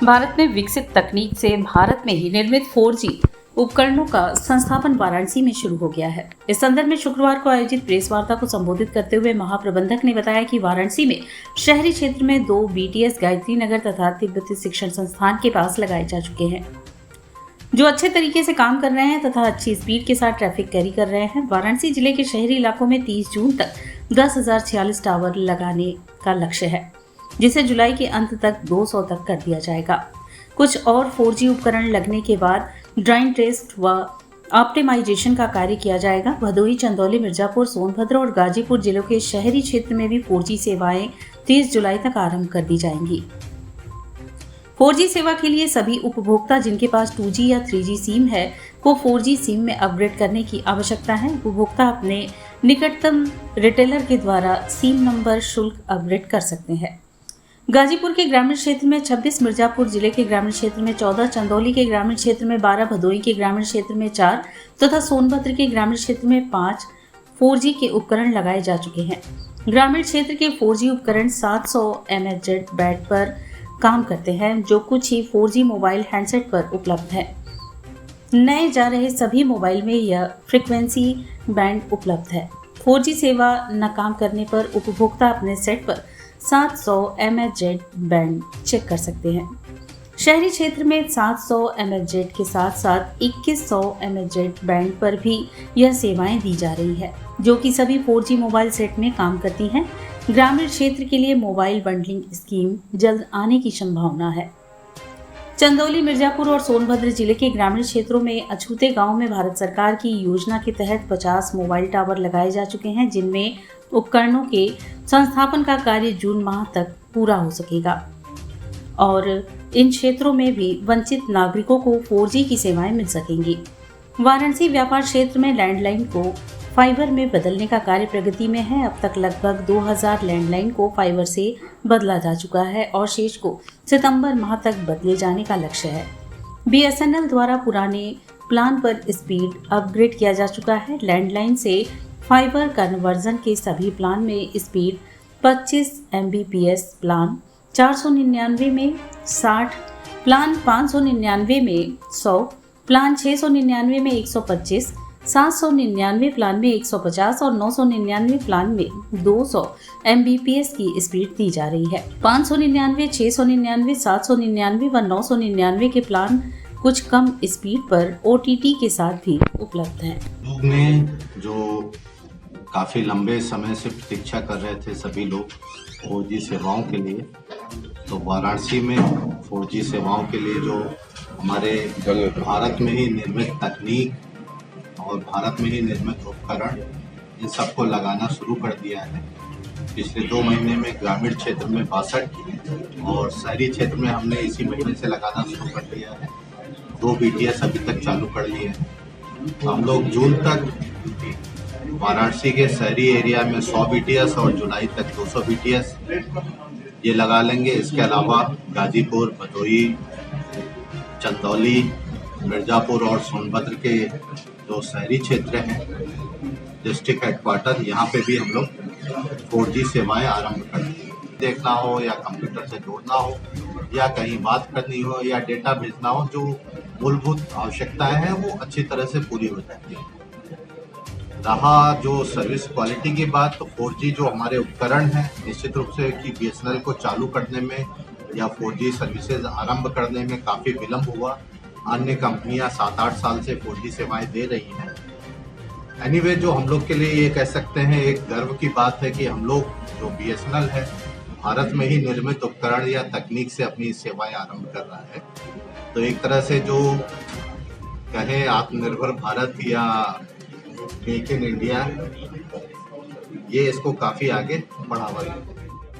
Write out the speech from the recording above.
भारत में विकसित तकनीक से भारत में ही निर्मित 4G उपकरणों का संस्थापन वाराणसी में शुरू हो गया है। इस संदर्भ में शुक्रवार को आयोजित प्रेस वार्ता को संबोधित करते हुए महाप्रबंधक ने बताया कि वाराणसी में शहरी क्षेत्र में 2 BTS गायत्री नगर तथा तिब्बती शिक्षण संस्थान के पास लगाए जा चुके हैं, जो अच्छे तरीके से काम कर रहे हैं तथा अच्छी स्पीड के साथ ट्रैफिक कैरी कर रहे हैं। वाराणसी जिले के शहरी इलाकों में 30 जून तक 10,046 टावर लगाने का लक्ष्य है, जिसे जुलाई के अंत तक 200 तक कर दिया जाएगा। कुछ और 4G उपकरण लगने के बाद ड्राइंग टेस्ट व ऑप्टिमाइजेशन का कार्य किया जाएगा। भदोही, चंदौली, मिर्जापुर, सोनभद्र और गाजीपुर जिलों के शहरी क्षेत्र में भी 4G सेवाएं 30 जुलाई तक आरंभ कर दी जाएंगी। 4G सेवा के लिए सभी उपभोक्ता जिनके पास 2G या 3G सिम है को 4G सिम में अपग्रेड करने की आवश्यकता है। उपभोक्ता अपने निकटतम रिटेलर के द्वारा सिम नंबर शुल्क अपग्रेड कर सकते हैं। गाजीपुर के ग्रामीण क्षेत्र में 26, मिर्जापुर जिले के ग्रामीण क्षेत्र में 14, चंदौली के ग्रामीण क्षेत्र में 12, भदोही के ग्रामीण क्षेत्र में 4 तथा सोनभद्र के ग्रामीण क्षेत्र में 5 4G के उपकरण लगाए जा चुके हैं। ग्रामीण क्षेत्र के 4G उपकरण 700 MHz बैंड पर काम करते हैं, जो कुछ ही 4G मोबाइल हैंडसेट पर उपलब्ध है। नए जा रहे सभी मोबाइल में यह फ्रीक्वेंसी बैंड उपलब्ध है। 4G सेवा न काम करने पर उपभोक्ता अपने सेट पर 700 MHz बैंड चेक कर सकते हैं। शहरी क्षेत्र में 700 MHz के साथ साथ 2100 MHz बैंड पर भी यह सेवाएं दी जा रही है, जो कि सभी 4G मोबाइल सेट में काम करती हैं। ग्रामीण क्षेत्र के लिए मोबाइल बंडलिंग स्कीम जल्द आने की संभावना है। चंदौली, मिर्जापुर और सोनभद्र जिले के ग्रामीण क्षेत्रों में अछूते गांव में भारत सरकार की योजना के तहत 50 मोबाइल टावर लगाए जा चुके हैं, जिनमें उपकरणों के संस्थापन का कार्य जून माह तक पूरा हो सकेगा और इन क्षेत्रों में भी वंचित नागरिकों को 4G की सेवाएं मिल सकेंगी। वाराणसी व्यापार क्षेत्र में लैंडलाइन को फाइबर में बदलने का कार्य प्रगति में है। अब तक लगभग 2000 लैंडलाइन को फाइबर से बदला जा चुका है और शेष को सितंबर माह तक बदले जाने का लक्ष्य है। BSNL द्वारा पुराने प्लान पर स्पीड अपग्रेड किया जा चुका है। लैंडलाइन से फाइबर कन्वर्जन के सभी प्लान में स्पीड 25 Mbps, प्लान 499 में 60, प्लान 599 में 100, प्लान 699 में 125, 799 प्लान में 150 और 999 प्लान में 200 Mbps की स्पीड दी जा रही है। 599, 699, 799 व 999 के प्लान कुछ कम स्पीड पर OTT के साथ भी उपलब्ध हैं। लोग ने जो काफ़ी लंबे समय से प्रतीक्षा कर रहे थे सभी लोग 4G सेवाओं के लिए, तो वाराणसी में 4G सेवाओं के लिए जो हमारे भारत में ही निर्मित तकनीक और भारत में ही निर्मित उपकरण इन सबको लगाना शुरू कर दिया है। पिछले 2 महीने में ग्रामीण क्षेत्र में 62 और शहरी क्षेत्र में हमने इसी महीने से लगाना शुरू कर दिया है। 2 BTS अभी तक चालू कर लिए हैं। हम लोग जून तक वाराणसी के शहरी एरिया में 100 BTS और जुलाई तक 200 BTS ये लगा लेंगे। इसके अलावा गाजीपुर, भदोही, चंदौली, मिर्जापुर और सोनभद्र के जो शहरी क्षेत्र हैं, डिस्ट्रिक्ट हेडक्वार्टर, यहाँ पे भी हम लोग 4G सेवाएं आरंभ कर देंगे। देखना हो या कंप्यूटर से जोड़ना हो या कहीं बात करनी हो या डेटा भेजना हो, जो मूलभूत आवश्यकताएं हैं वो अच्छी तरह से पूरी हो जाती है। रहा जो सर्विस क्वालिटी की बात, तो 4G जो हमारे उपकरण हैं, निश्चित रूप से कि BSNL को चालू करने में या 4G सर्विसेज आरंभ करने में काफ़ी विलम्ब हुआ। अन्य कंपनियां 7-8 साल से 4G सेवाएं दे रही हैं। एनीवे, जो हम लोग के लिए ये कह सकते हैं एक गर्व की बात है कि हम लोग जो BSNL है भारत में ही निर्मित उपकरण या तकनीक से अपनी सेवाएं आरंभ कर रहा है। तो एक तरह से जो कहें आत्मनिर्भर भारत या मेक इन इंडिया, ये इसको काफ़ी आगे बढ़ावा देगा।